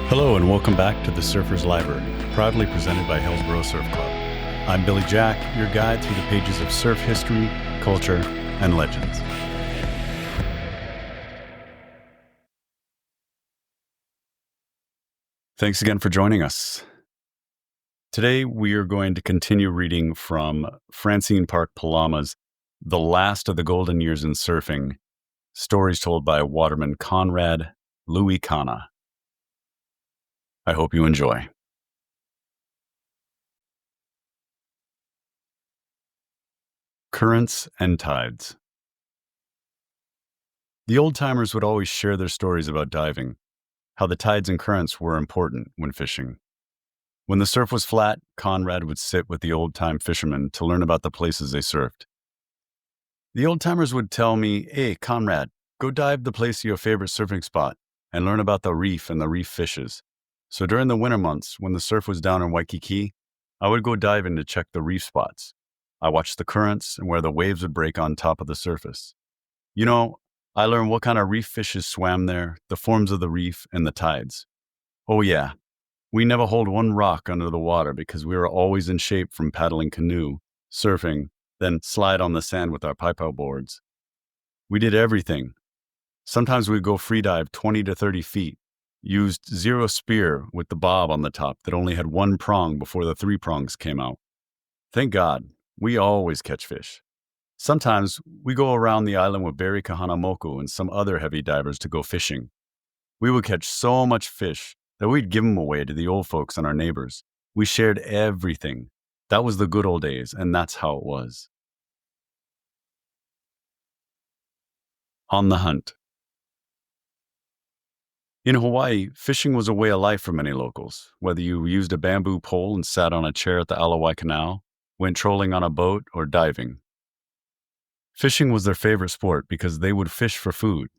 Hello and welcome back to the Surfer's Library, proudly presented by Hillsborough Surf Club. I'm Billy Jack, your guide through the pages of surf history, culture, and legends. Thanks again for joining us. Today we are going to continue reading from Francine Park Palama's The Last of the Golden Years in Surfing, stories told by Waterman Conrad Louis Canha. I hope you enjoy. Currents and Tides. The old-timers would always share their stories about diving, how the tides and currents were important when fishing. When the surf was flat, Conrad would sit with the old-time fishermen to learn about the places they surfed. The old-timers would tell me, "Hey, Conrad, go dive the place of your favorite surfing spot and learn about the reef and the reef fishes." So during the winter months, when the surf was down in Waikiki, I would go diving to check the reef spots. I watched the currents and where the waves would break on top of the surface. I learned what kind of reef fishes swam there, the forms of the reef, and the tides. Oh yeah, we never hold one rock under the water because we were always in shape from paddling canoe, surfing, then slide on the sand with our pipe-out boards. We did everything. Sometimes we'd go free dive 20 to 30 feet, used zero spear with the bob on the top that only had one prong before the three prongs came out. Thank God, we always catch fish. Sometimes we go around the island with Barry Kahanamoku and some other heavy divers to go fishing. We would catch so much fish that we'd give them away to the old folks and our neighbors. We shared everything. That was the good old days, and that's how it was. On the hunt. In Hawaii, fishing was a way of life for many locals, whether you used a bamboo pole and sat on a chair at the Alawai Canal, went trolling on a boat, or diving. Fishing was their favorite sport because they would fish for food.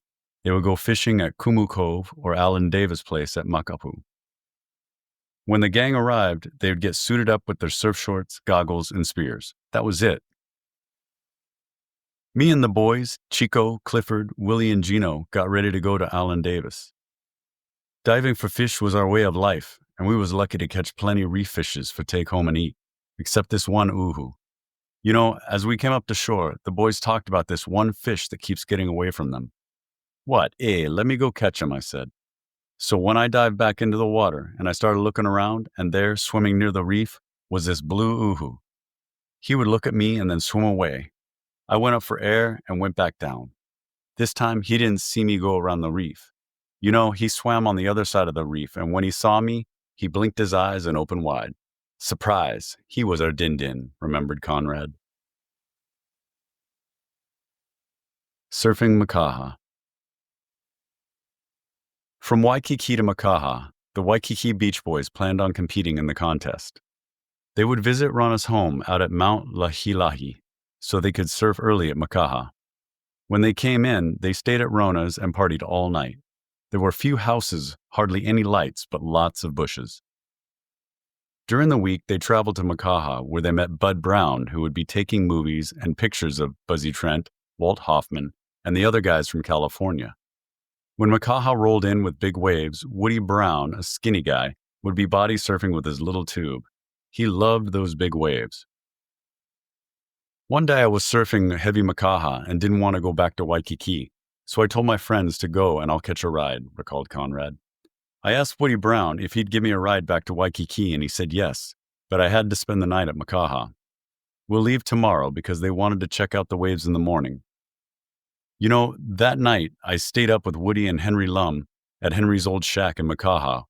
They would go fishing at Kumu Cove or Alan Davis Place at Makapu. When the gang arrived, they would get suited up with their surf shorts, goggles, and spears. That was it. Me and the boys, Chico, Clifford, Willie, and Gino, got ready to go to Alan Davis. Diving for fish was our way of life, and we was lucky to catch plenty of reef fishes for take home and eat, except this one uhu. As we came up to shore, the boys talked about this one fish that keeps getting away from them. "What? Let me go catch him," I said. So when I dived back into the water and I started looking around, and there, swimming near the reef, was this blue uhu. He would look at me and then swim away. I went up for air and went back down. This time, he didn't see me go around the reef. He swam on the other side of the reef, and when he saw me, he blinked his eyes and opened wide. Surprise, he was our din-din, remembered Conrad. Surfing Makaha. From Waikiki to Makaha, the Waikiki Beach Boys planned on competing in the contest. They would visit Rana's home out at Mount Lahilahi, so they could surf early at Makaha. When they came in, they stayed at Rona's and partied all night. There were few houses, hardly any lights, but lots of bushes. During the week, they traveled to Makaha, where they met Bud Brown, who would be taking movies and pictures of Buzzy Trent, Walt Hoffman, and the other guys from California. When Makaha rolled in with big waves, Woody Brown, a skinny guy, would be body surfing with his little tube. He loved those big waves. One day I was surfing heavy Makaha and didn't want to go back to Waikiki, so I told my friends to go and I'll catch a ride, recalled Conrad. I asked Woody Brown if he'd give me a ride back to Waikiki, and he said yes, but I had to spend the night at Makaha. We'll leave tomorrow because they wanted to check out the waves in the morning. That night, I stayed up with Woody and Henry Lum at Henry's old shack in Makaha,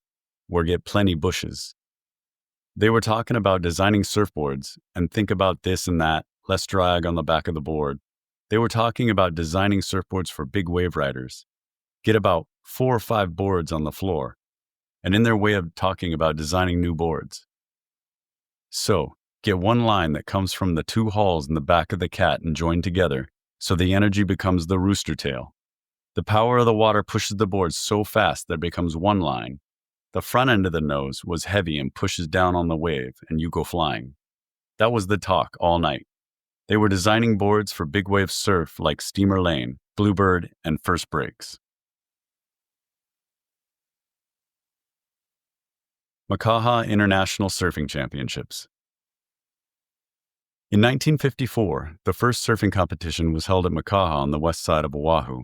where get plenty bushes. They were talking about designing surfboards and think about this and that, less drag on the back of the board. They were talking about designing surfboards for big wave riders. Get about 4 or 5 boards on the floor, and in their way of talking about designing new boards. So, get one line that comes from the 2 hauls in the back of the cat and join together, so the energy becomes the rooster tail. The power of the water pushes the board so fast that it becomes one line. The front end of the nose was heavy and pushes down on the wave, and you go flying. That was the talk all night. They were designing boards for big wave surf like Steamer Lane, Bluebird, and First Breaks. Makaha International Surfing Championships. In 1954, the first surfing competition was held at Makaha on the west side of Oahu.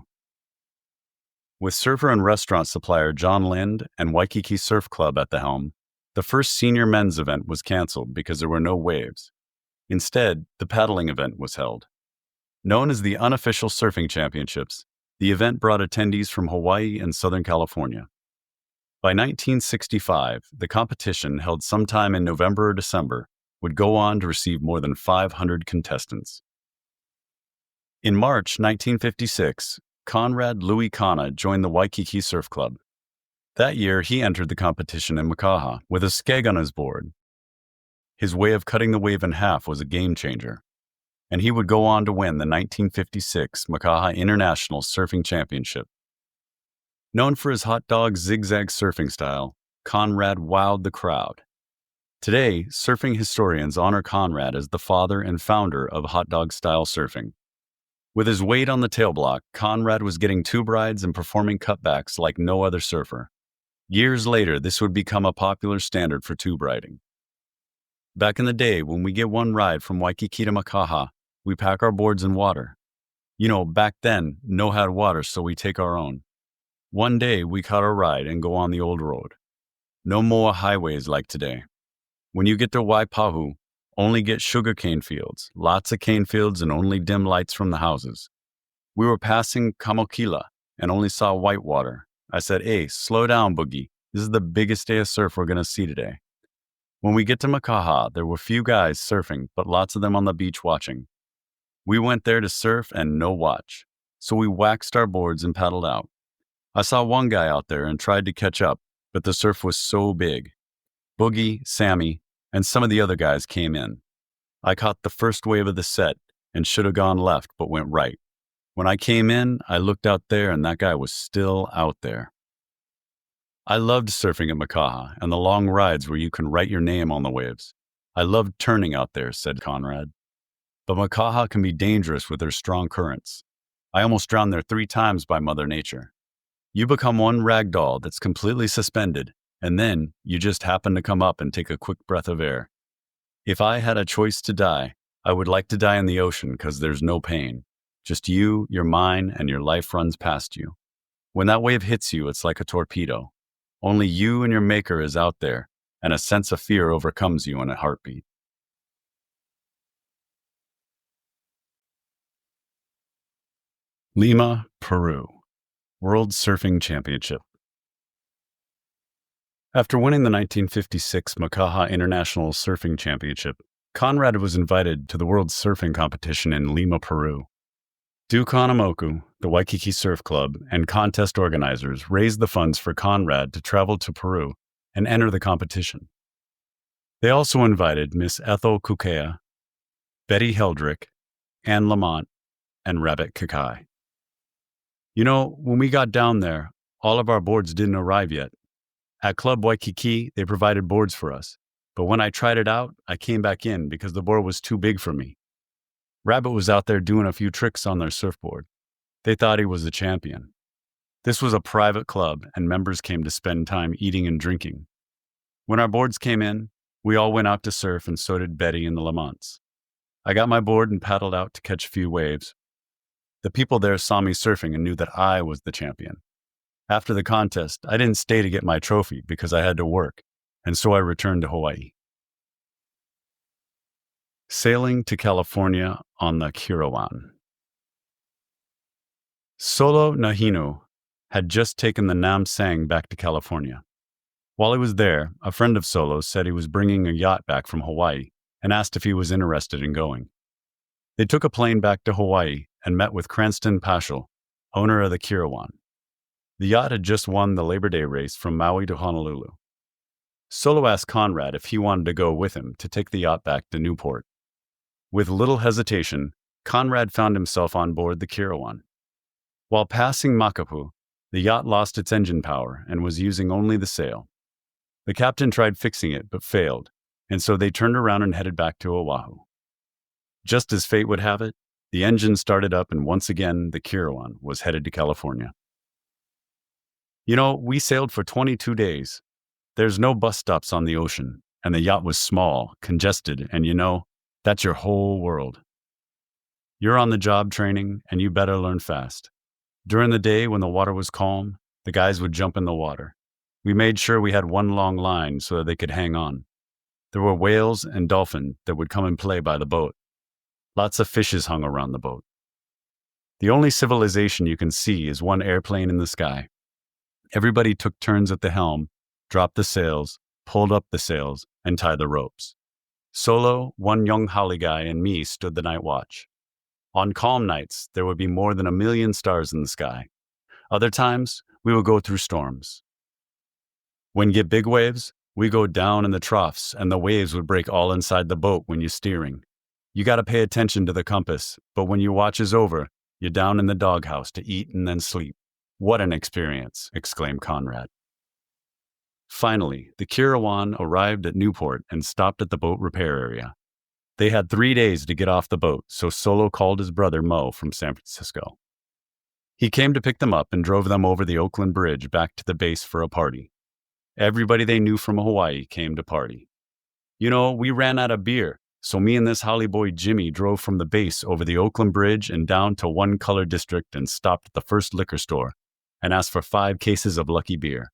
With surfer and restaurant supplier John Lind and Waikiki Surf Club at the helm, the first senior men's event was canceled because there were no waves. Instead, the paddling event was held. Known as the Unofficial Surfing Championships, the event brought attendees from Hawaii and Southern California. By 1965, the competition, held sometime in November or December, would go on to receive more than 500 contestants. In March 1956, Conrad Louis Canha joined the Waikiki Surf Club. That year, he entered the competition in Makaha with a skeg on his board. His way of cutting the wave in half was a game changer, and he would go on to win the 1956 Makaha International Surfing Championship. Known for his hot dog zigzag surfing style, Conrad wowed the crowd. Today, surfing historians honor Conrad as the father and founder of hot dog style surfing. With his weight on the tail block, Conrad was getting tube rides and performing cutbacks like no other surfer. Years later, this would become a popular standard for tube riding. Back in the day, when we get one ride from Waikiki to Makaha, we pack our boards in water. Back then, no had water, so we take our own. One day, we cut our ride and go on the old road. No more highways like today. When you get to Waipahu, only get sugarcane fields, lots of cane fields and only dim lights from the houses. We were passing Kamokila and only saw white water. I said, "Hey, slow down, Boogie. This is the biggest day of surf we're going to see today." When we get to Makaha, there were few guys surfing, but lots of them on the beach watching. We went there to surf and no watch, so we waxed our boards and paddled out. I saw one guy out there and tried to catch up, but the surf was so big. Boogie, Sammy, and some of the other guys came in. I caught the first wave of the set and should have gone left, but went right. When I came in, I looked out there and that guy was still out there. I loved surfing at Makaha and the long rides where you can write your name on the waves. I loved turning out there, said Conrad. But Makaha can be dangerous with their strong currents. I almost drowned there 3 times by Mother Nature. You become one rag doll that's completely suspended, and then you just happen to come up and take a quick breath of air. If I had a choice to die, I would like to die in the ocean because there's no pain. Just you, your mind, and your life runs past you. When that wave hits you, it's like a torpedo. Only you and your maker is out there, and a sense of fear overcomes you in a heartbeat. Lima, Peru. World Surfing Championship. After winning the 1956 Makaha International Surfing Championship, Conrad was invited to the World Surfing Competition in Lima, Peru. Duke Hanamoku, the Waikiki Surf Club, and contest organizers raised the funds for Conrad to travel to Peru and enter the competition. They also invited Miss Ethel Kukea, Betty Heldrick, Anne Lamont, and Rabbit Kakai. When we got down there, all of our boards didn't arrive yet. At Club Waikiki, they provided boards for us, but when I tried it out, I came back in because the board was too big for me. Rabbit was out there doing a few tricks on their surfboard. They thought he was the champion. This was a private club, and members came to spend time eating and drinking. When our boards came in, we all went out to surf, and so did Betty and the Lamonts. I got my board and paddled out to catch a few waves. The people there saw me surfing and knew that I was the champion. After the contest, I didn't stay to get my trophy because I had to work, and so I returned to Hawaii. Sailing to California on the Kirawan. Solo Nahinu had just taken the Nam Sang back to California. While he was there, a friend of Solo's said he was bringing a yacht back from Hawaii and asked if he was interested in going. They took a plane back to Hawaii and met with Cranston Paschal, owner of the Kirawan. The yacht had just won the Labor Day race from Maui to Honolulu. Solo asked Conrad if he wanted to go with him to take the yacht back to Newport. With little hesitation, Conrad found himself on board the Kirawan. While passing Makapu, the yacht lost its engine power and was using only the sail. The captain tried fixing it but failed, and so they turned around and headed back to Oahu. Just as fate would have it, the engine started up and once again the Kirawan was headed to California. We sailed for 22 days. There's no bus stops on the ocean, and the yacht was small, congested, and that's your whole world. You're on the job training, and you better learn fast. During the day, when the water was calm, the guys would jump in the water. We made sure we had one long line so that they could hang on. There were whales and dolphins that would come and play by the boat. Lots of fishes hung around the boat. The only civilization you can see is one airplane in the sky. Everybody took turns at the helm, dropped the sails, pulled up the sails, and tied the ropes. Solo, one young haole guy, and me stood the night watch. On calm nights, there would be more than 1,000,000 stars in the sky. Other times, we would go through storms. When you get big waves, we go down in the troughs, and the waves would break all inside the boat when you're steering. You got to pay attention to the compass, but when your watch is over, you're down in the doghouse to eat and then sleep. What an experience, exclaimed Conrad. Finally, the Kirawan arrived at Newport and stopped at the boat repair area. They had 3 days to get off the boat, so Solo called his brother Mo from San Francisco. He came to pick them up and drove them over the Oakland Bridge back to the base for a party. Everybody they knew from Hawaii came to party. We ran out of beer, so me and this haole boy Jimmy drove from the base over the Oakland Bridge and down to One Color District and stopped at the first liquor store and asked for 5 cases of Lucky beer.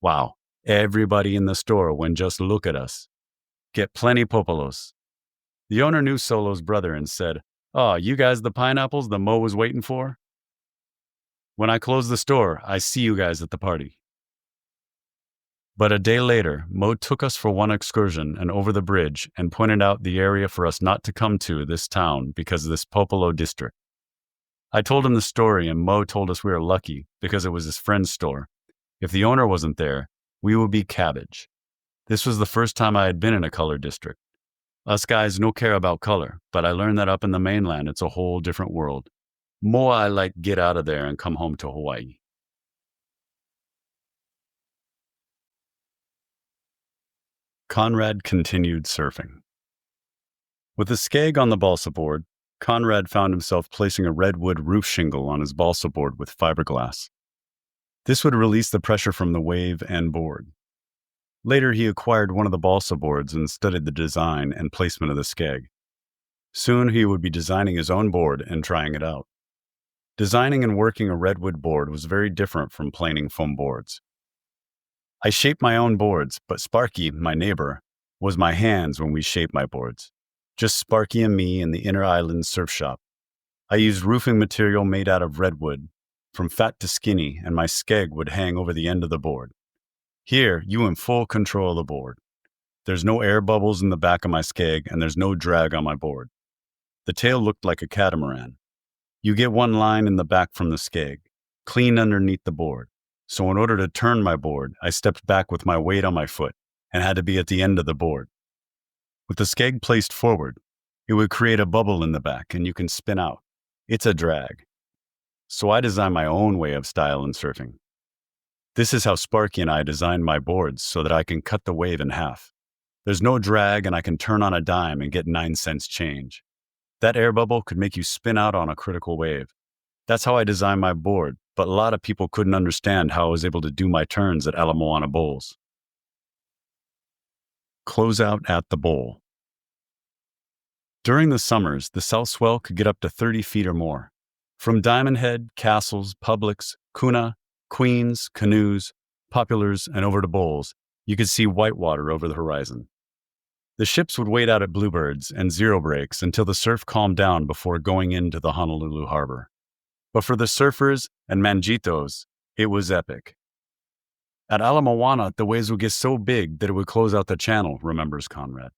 Wow, everybody in the store went just look at us. Get plenty popolos. The owner knew Solo's brother and said, "Oh, you guys the pineapples the Mo was waiting for? When I close the store, I see you guys at the party." But a day later, Mo took us for one excursion and over the bridge and pointed out the area for us not to come to this town because of this Popolo district. I told him the story and Mo told us we were lucky because it was his friend's store. If the owner wasn't there, we would be cabbage. This was the first time I had been in a color district. Us guys no care about color, but I learned that up in the mainland it's a whole different world. More I like get out of there and come home to Hawaii. Conrad continued surfing. With a skeg on the balsa board, Conrad found himself placing a redwood roof shingle on his balsa board with fiberglass. This would release the pressure from the wave and board. Later, he acquired one of the balsa boards and studied the design and placement of the skeg. Soon, he would be designing his own board and trying it out. Designing and working a redwood board was very different from planing foam boards. I shaped my own boards, but Sparky, my neighbor, was my hands when we shaped my boards. Just Sparky and me in the Inner Island surf shop. I used roofing material made out of redwood, from fat to skinny, and my skeg would hang over the end of the board. Here, you in full control of the board. There's no air bubbles in the back of my skeg, and there's no drag on my board. The tail looked like a catamaran. You get one line in the back from the skeg, clean underneath the board. So in order to turn my board, I stepped back with my weight on my foot and had to be at the end of the board. With the skeg placed forward, it would create a bubble in the back and you can spin out. It's a drag. So I designed my own way of style in surfing. This is how Sparky and I designed my boards so that I can cut the wave in half. There's no drag and I can turn on a dime and get 9 cents change. That air bubble could make you spin out on a critical wave. That's how I designed my board, but a lot of people couldn't understand how I was able to do my turns at Ala Moana Bowls. Closeout at the bowl. During the summers, the south swell could get up to 30 feet or more. From Diamond Head, Castles, Publix, Kuna, Queens, Canoes, Populars, and over to Bowls, you could see whitewater over the horizon. The ships would wait out at Bluebirds and Zero Breaks until the surf calmed down before going into the Honolulu harbor. But for the surfers and manjitos, it was epic. At Ala Moana, the waves would get so big that it would close out the channel, remembers Conrad.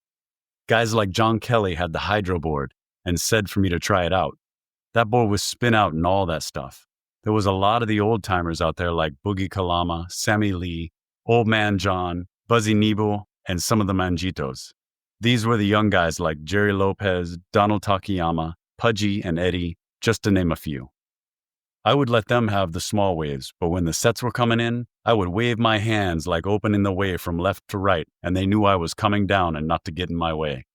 Guys like John Kelly had the hydro board and said for me to try it out. That board was spin out and all that stuff. There was a lot of the old-timers out there like Boogie Kalama, Sammy Lee, Old Man John, Buzzy Nebo, and some of the manjitos. These were the young guys like Jerry Lopez, Donald Takayama, Pudgy, and Eddie, just to name a few. I would let them have the small waves, but when the sets were coming in, I would wave my hands like opening the wave from left to right, and they knew I was coming down and not to get in my way.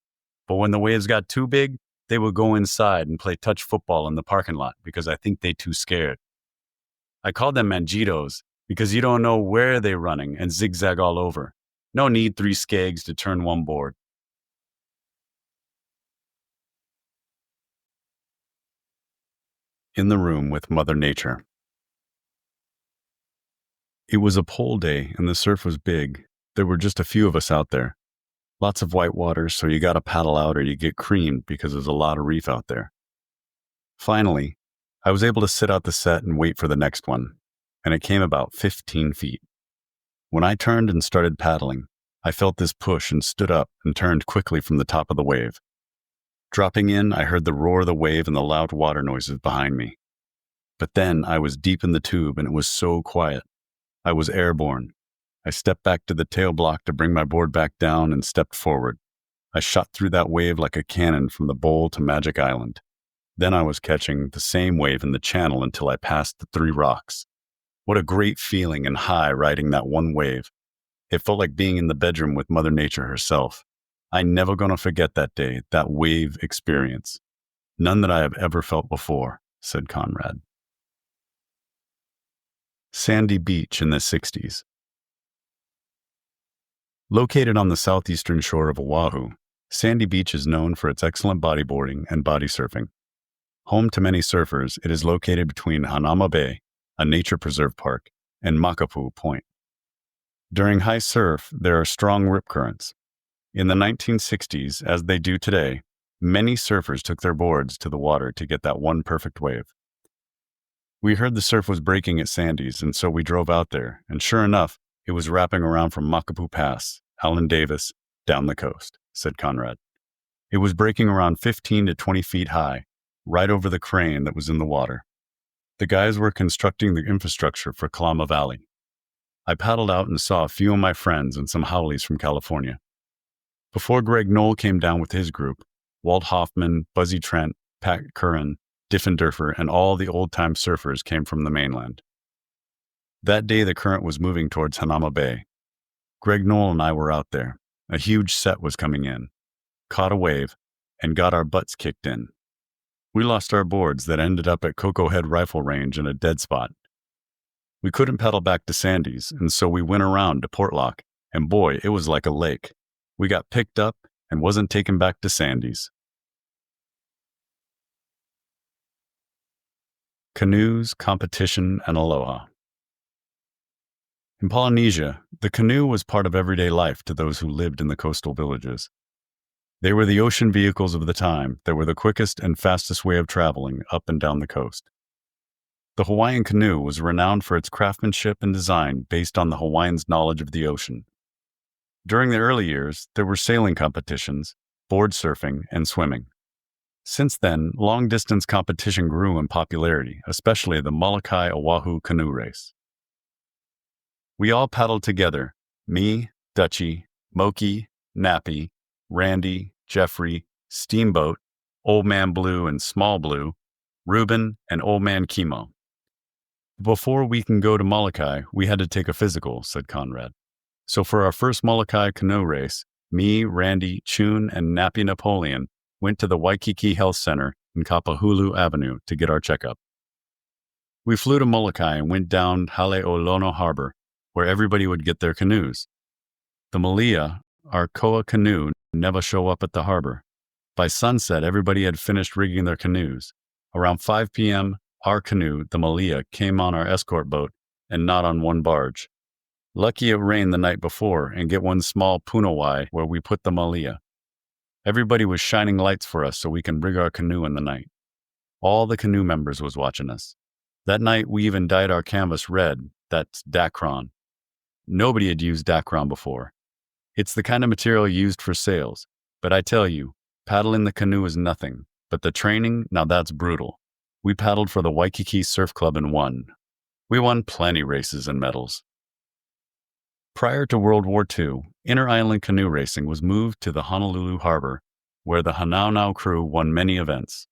But when the waves got too big, they would go inside and play touch football in the parking lot because I think they too scared. I called them manjitos because you don't know where they're running and zigzag all over. No need 3 skegs to turn one board. In the room with Mother Nature. It was a pole day and the surf was big. There were just a few of us out there. Lots of white water, so you gotta paddle out or you get creamed because there's a lot of reef out there. Finally, I was able to sit out the set and wait for the next one, and it came about 15 feet. When I turned and started paddling, I felt this push and stood up and turned quickly from the top of the wave. Dropping in, I heard the roar of the wave and the loud water noises behind me. But then I was deep in the tube and it was so quiet. I was airborne. I stepped back to the tail block to bring my board back down and stepped forward. I shot through that wave like a cannon from the bowl to Magic Island. Then I was catching the same wave in the channel until I passed the 3 rocks. What a great feeling and high riding that one wave. It felt like being in the bedroom with Mother Nature herself. I'm never gonna forget that day, that wave experience. None that I have ever felt before, said Conrad. Sandy Beach in the 60s. Located on the southeastern shore of Oahu, Sandy Beach is known for its excellent bodyboarding and body surfing. Home to many surfers, it is located between Hanauma Bay, a nature preserve park, and Makapu Point. During high surf, there are strong rip currents. In the 1960s, as they do today, many surfers took their boards to the water to get that one perfect wave. We heard the surf was breaking at Sandy's, and so we drove out there, and sure enough, it was wrapping around from Makapu Pass, Allen Davis, down the coast, said Conrad. It was breaking around 15 to 20 feet high, right over the crane that was in the water. The guys were constructing the infrastructure for Kalama Valley. I paddled out and saw a few of my friends and some haoles from California. Before Greg Knoll came down with his group, Walt Hoffman, Buzzy Trent, Pat Curran, Diffenderfer, and all the old-time surfers came from the mainland. That day the current was moving towards Hanauma Bay. Greg Knoll and I were out there. A huge set was coming in, caught a wave, and got our butts kicked in. We lost our boards that ended up at Cocoa Head Rifle Range in a dead spot. We couldn't paddle back to Sandy's, and so we went around to Portlock, and boy, it was like a lake. We got picked up and wasn't taken back to Sandy's. Canoes, competition, and aloha. In Polynesia, the canoe was part of everyday life to those who lived in the coastal villages. They were the ocean vehicles of the time that were the quickest and fastest way of traveling up and down the coast. The Hawaiian canoe was renowned for its craftsmanship and design based on the Hawaiians' knowledge of the ocean. During the early years, there were sailing competitions, board surfing, and swimming. Since then, long-distance competition grew in popularity, especially the Molokai Oahu canoe race. We all paddled together, me, Dutchie, Moki, Nappy, Randy, Jeffrey, Steamboat, Old Man Blue and Small Blue, Reuben, and Old Man Kimo. Before we can go to Molokai, we had to take a physical, said Conrad. So for our first Molokai canoe race, me, Randy, Chun, and Nappy Napoleon went to the Waikiki Health Center in Kapahulu Avenue to get our checkup. We flew to Molokai and went down Hale'olono Harbor, where everybody would get their canoes. The Malia, our koa canoe, never show up at the harbor. By sunset, everybody had finished rigging their canoes. Around 5 p.m., our canoe, the Malia, came on our escort boat and not on one barge. Lucky it rained the night before and get one small punawai where we put the Malia. Everybody was shining lights for us so we can rig our canoe in the night. All the canoe members was watching us. That night, we even dyed our canvas red. That's Dacron. Nobody had used Dacron before. It's the kind of material used for sails. But I tell you, paddling the canoe is nothing. But the training, now that's brutal. We paddled for the Waikiki Surf Club and won. We won plenty races and medals. Prior to World War II, inter-island canoe racing was moved to the Honolulu Harbor, where the Hanaunau crew won many events.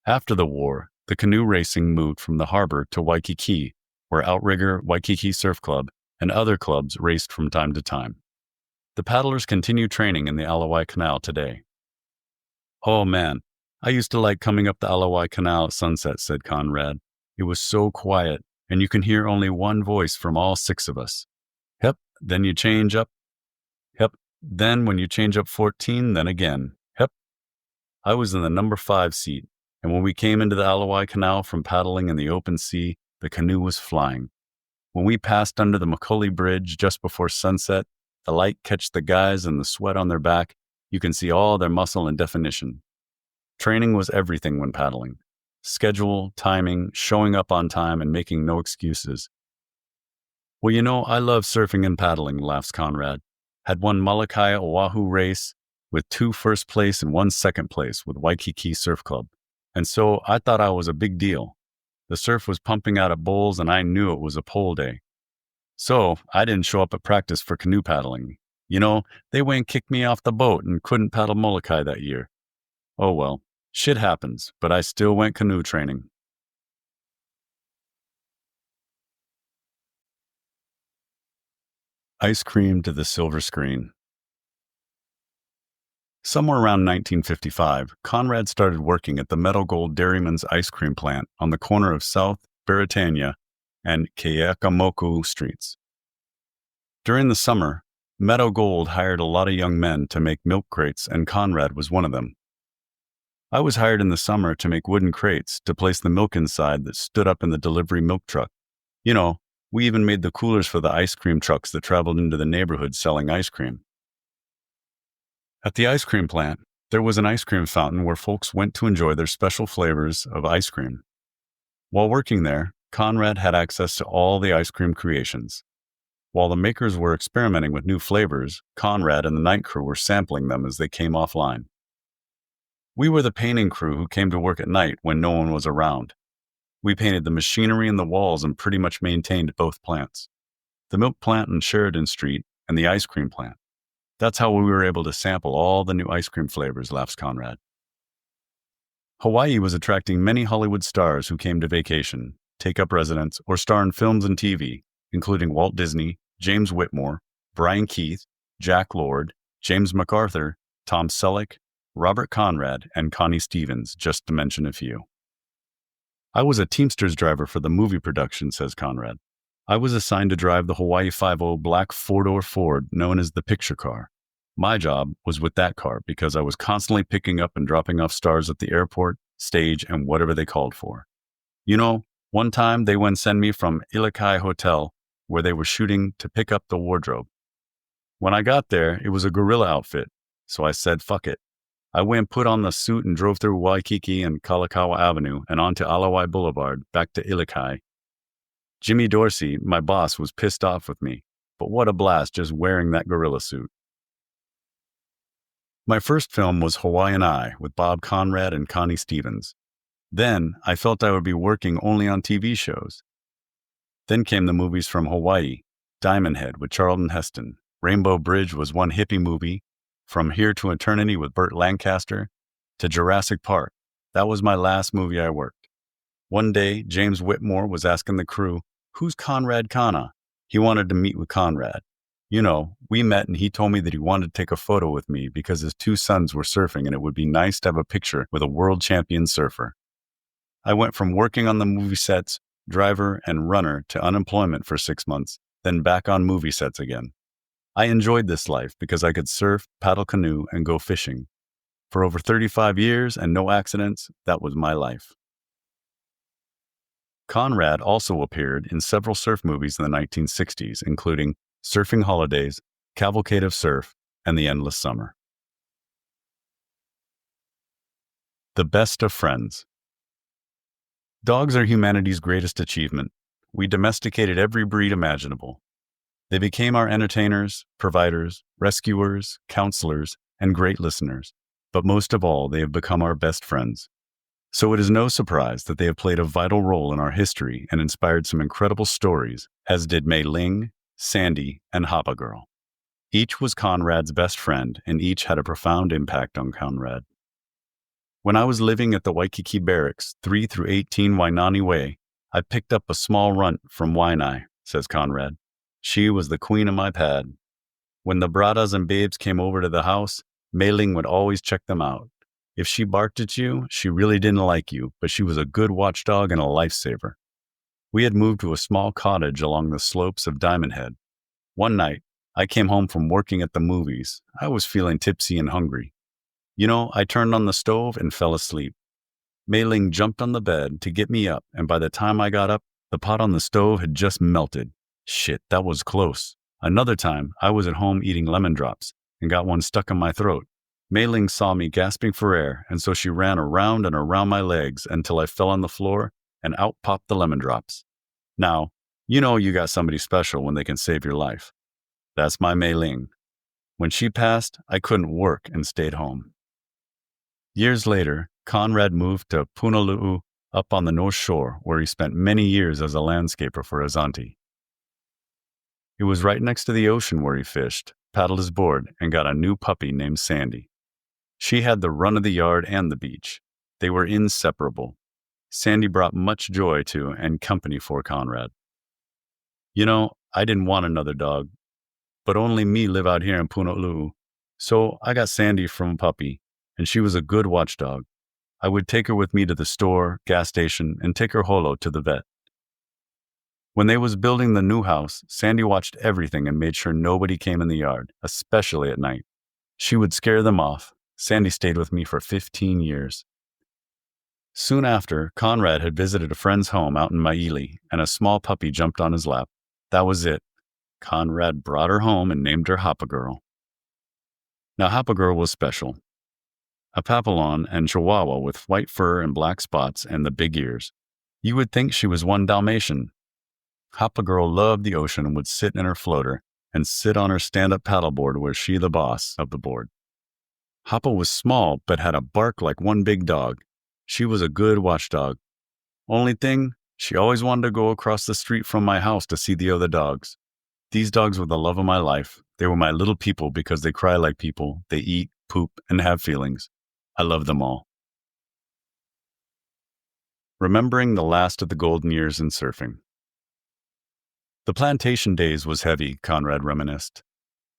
After the war, the canoe racing moved from the harbor to Waikiki, where Outrigger, Waikiki Surf Club, and other clubs raced from time to time. The paddlers continue training in the Alawai Canal today. Oh man, I used to like coming up the Alawai Canal at sunset, said Conrad. It was so quiet, and you can hear only one voice from all 6 of us. Yep, then you change up. Then when you change up 14, then again. Yep, I was in the number 5 seat, and when we came into the Alawai Canal from paddling in the open sea, the canoe was flying. When we passed under the Macaulay Bridge just before sunset, the light catched the guys and the sweat on their back. You can see all their muscle and definition. Training was everything when paddling. Schedule, timing, showing up on time, and making no excuses. Well, I love surfing and paddling, laughs Conrad. Had won Molokai Oahu race with 2 first place and 1 second place with Waikiki Surf Club. And so I thought I was a big deal. The surf was pumping out at bowls and I knew it was a pole day. So I didn't show up at practice for canoe paddling. They went and kicked me off the boat and couldn't paddle Molokai that year. Oh well, shit happens, but I still went canoe training. Ice cream to the silver screen. Somewhere around 1955, Conrad started working at the Meadow Gold Dairyman's ice cream plant on the corner of South Beretania and Keakamoku streets. During the summer, Meadow Gold hired a lot of young men to make milk crates, and Conrad was one of them. I was hired in the summer to make wooden crates to place the milk inside that stood up in the delivery milk truck. We even made the coolers for the ice cream trucks that traveled into the neighborhood selling ice cream. At the ice cream plant, there was an ice cream fountain where folks went to enjoy their special flavors of ice cream. While working there, Conrad had access to all the ice cream creations. While the makers were experimenting with new flavors, Conrad and the night crew were sampling them as they came offline. We were the painting crew who came to work at night when no one was around. We painted the machinery and the walls and pretty much maintained both plants. The milk plant on Sheridan Street and the ice cream plant. That's how we were able to sample all the new ice cream flavors, laughs Conrad. Hawaii was attracting many Hollywood stars who came to vacation, take up residence, or star in films and TV, including Walt Disney, James Whitmore, Brian Keith, Jack Lord, James MacArthur, Tom Selleck, Robert Conrad, and Connie Stevens, just to mention a few. I was a Teamsters driver for the movie production, says Conrad. I was assigned to drive the Hawaii 5.0 black 4-door Ford known as the picture car. My job was with that car because I was constantly picking up and dropping off stars at the airport, stage, and whatever they called for. One time they went send me from Ilikai Hotel, where they were shooting, to pick up the wardrobe. When I got there, it was a gorilla outfit, so I said, fuck it. I went, put on the suit, and drove through Waikiki and Kalakaua Avenue and onto Alawai Boulevard, back to Ilikai. Jimmy Dorsey, my boss, was pissed off with me, but what a blast just wearing that gorilla suit. My first film was Hawaiian Eye with Bob Conrad and Connie Stevens. Then I felt I would be working only on TV shows. Then came the movies from Hawaii, Diamond Head with Charlton Heston, Rainbow Bridge was one hippie movie, From Here to Eternity with Burt Lancaster, to Jurassic Park. That was my last movie I worked. One day, James Whitmore was asking the crew, "Who's Conrad Canha?" He wanted to meet with Conrad. We met and he told me that he wanted to take a photo with me because his 2 sons were surfing and it would be nice to have a picture with a world champion surfer. I went from working on the movie sets, driver, and runner to unemployment for 6 months, then back on movie sets again. I enjoyed this life because I could surf, paddle canoe, and go fishing. For over 35 years and no accidents, that was my life. Conrad also appeared in several surf movies in the 1960s, including Surfing Holidays, Cavalcade of Surf, and The Endless Summer. The Best of Friends. Dogs are humanity's greatest achievement. We domesticated every breed imaginable. They became our entertainers, providers, rescuers, counselors, and great listeners. But most of all, they have become our best friends. So it is no surprise that they have played a vital role in our history and inspired some incredible stories, as did Mei Ling, Sandy, and Hapa Girl. Each was Conrad's best friend, and each had a profound impact on Conrad. When I was living at the Waikiki Barracks, 3 through 18 Wainani Way, I picked up a small runt from Waianae, says Conrad. She was the queen of my pad. When the bradas and babes came over to the house, Mei Ling would always check them out. If she barked at you, she really didn't like you, but she was a good watchdog and a lifesaver. We had moved to a small cottage along the slopes of Diamond Head. One night, I came home from working at the movies. I was feeling tipsy and hungry. I turned on the stove and fell asleep. Mei Ling jumped on the bed to get me up, and by the time I got up, the pot on the stove had just melted. Shit, that was close. Another time, I was at home eating lemon drops and got one stuck in my throat. Mei Ling saw me gasping for air, and so she ran around and around my legs until I fell on the floor, and out popped the lemon drops. Now, you got somebody special when they can save your life. That's my Mei Ling. When she passed, I couldn't work and stayed home. Years later, Conrad moved to Punalu'u up on the North Shore, where he spent many years as a landscaper for his auntie. It was right next to the ocean where he fished, paddled his board, and got a new puppy named Sandy. She had the run of the yard and the beach. They were inseparable. Sandy brought much joy to and company for Conrad. I didn't want another dog, but only me live out here in Punalu'u. So I got Sandy from a puppy, and she was a good watchdog. I would take her with me to the store, gas station, and take her holo to the vet. When they was building the new house, Sandy watched everything and made sure nobody came in the yard, especially at night. She would scare them off. Sandy stayed with me for 15 years. Soon after, Conrad had visited a friend's home out in Maili, and a small puppy jumped on his lap. That was it. Conrad brought her home and named her Hapa Girl. Now, Hapa Girl was special. A Papillon and Chihuahua with white fur and black spots and the big ears. You would think she was one Dalmatian. Hapa Girl loved the ocean and would sit in her floater and sit on her stand-up paddleboard where she the boss of the board. Hapa was small but had a bark like one big dog. She was a good watchdog. Only thing, she always wanted to go across the street from my house to see the other dogs. These dogs were the love of my life. They were my little people because they cry like people, they eat, poop, and have feelings. I love them all. Remembering the last of the golden years in surfing. The plantation days was heavy, Conrad reminisced.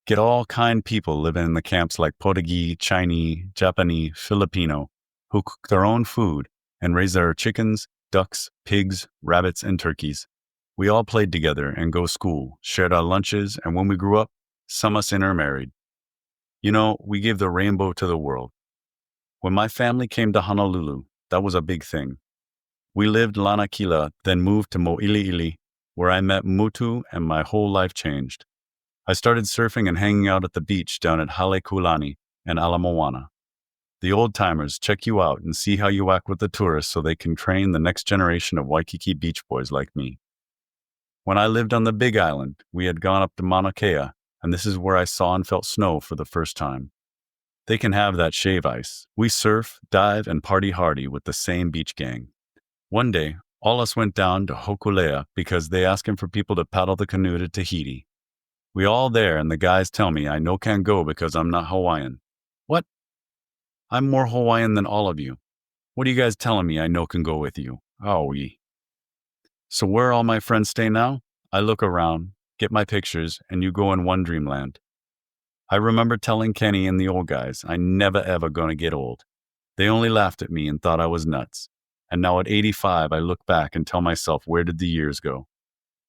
Get all kind people living in the camps like Portuguese, Chinese, Japanese, Filipino, who cook their own food and raise their chickens, ducks, pigs, rabbits, and turkeys. We all played together and go school, shared our lunches, and when we grew up, some us intermarried. We gave the rainbow to the world. When my family came to Honolulu, that was a big thing. We lived Lanakila, then moved to Mo'iliili, where I met Mutu and my whole life changed. I started surfing and hanging out at the beach down at Halekulani and Ala Moana. The old-timers check you out and see how you act with the tourists so they can train the next generation of Waikiki beach boys like me. When I lived on the Big Island, we had gone up to Mauna Kea, and this is where I saw and felt snow for the first time. They can have that shave ice. We surf, dive, and party hardy with the same beach gang. One day, all us went down to Hokulea because they asking for people to paddle the canoe to Tahiti. We all there, and the guys tell me I no can go because I'm not Hawaiian. What? I'm more Hawaiian than all of you. What are you guys telling me I no can go with you? Aoi. So where all my friends stay now? I look around, get my pictures, and you go in one dreamland. I remember telling Kenny and the old guys I never ever gonna get old. They only laughed at me and thought I was nuts. And now at 85, I look back and tell myself, where did the years go?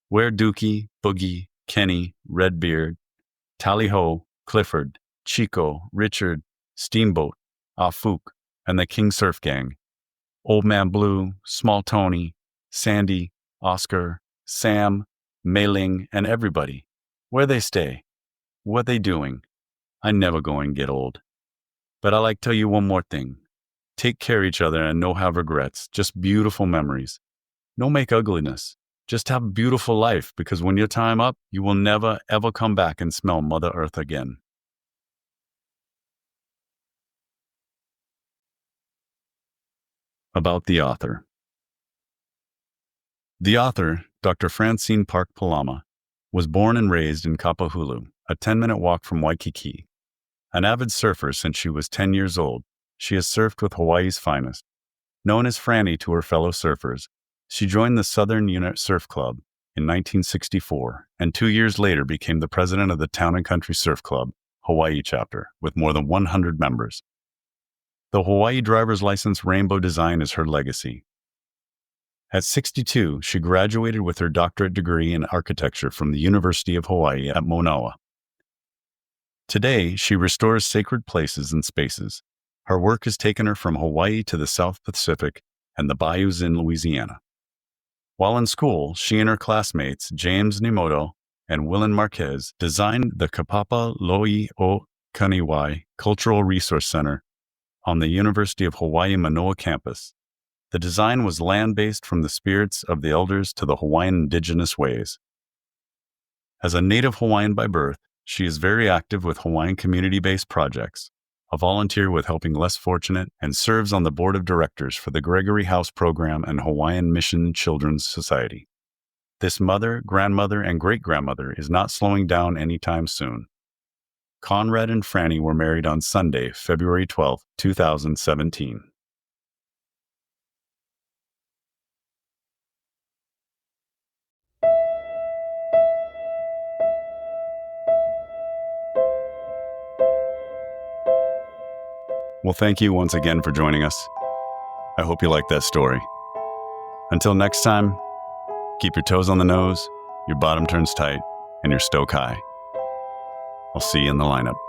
Where Dookie, Boogie, Kenny, Redbeard, Tally-Ho, Clifford, Chico, Richard, Steamboat, Afuk, and the King Surf Gang? Old Man Blue, Small Tony, Sandy, Oscar, Sam, Mei Ling, and everybody. Where they stay? What they doing? I never going to get old. But I like tell you one more thing. Take care of each other and no have regrets, just beautiful memories. No make ugliness. Just have a beautiful life, because when your time up, you will never ever come back and smell Mother Earth again. About the author. The author, Dr. Francine Park Palama, was born and raised in Kapahulu, a 10-minute walk from Waikiki. An avid surfer since she was 10 years old, she has surfed with Hawaii's finest. Known as Franny to her fellow surfers, she joined the Southern Unit Surf Club in 1964, and 2 years later became the president of the Town and Country Surf Club, Hawaii chapter, with more than 100 members. The Hawaii driver's license rainbow design is her legacy. At 62, she graduated with her doctorate degree in architecture from the University of Hawaii at Manoa. Today, she restores sacred places and spaces. Her work has taken her from Hawaii to the South Pacific and the bayous in Louisiana. While in school, she and her classmates, James Nimoto and Willen Marquez, designed the Kapapa Loi o Kaniwai Cultural Resource Center on the University of Hawaii Manoa campus. The design was land-based from the spirits of the elders to the Hawaiian indigenous ways. As a native Hawaiian by birth, she is very active with Hawaiian community-based projects, a volunteer with Helping Less Fortunate, and serves on the board of directors for the Gregory House Program and Hawaiian Mission Children's Society. This mother, grandmother, and great-grandmother is not slowing down anytime soon. Conrad and Franny were married on Sunday, February 12, 2017. Well, thank you once again for joining us. I hope you liked that story. Until next time, keep your toes on the nose, your bottom turns tight, and your stoke high. I'll see you in the lineup.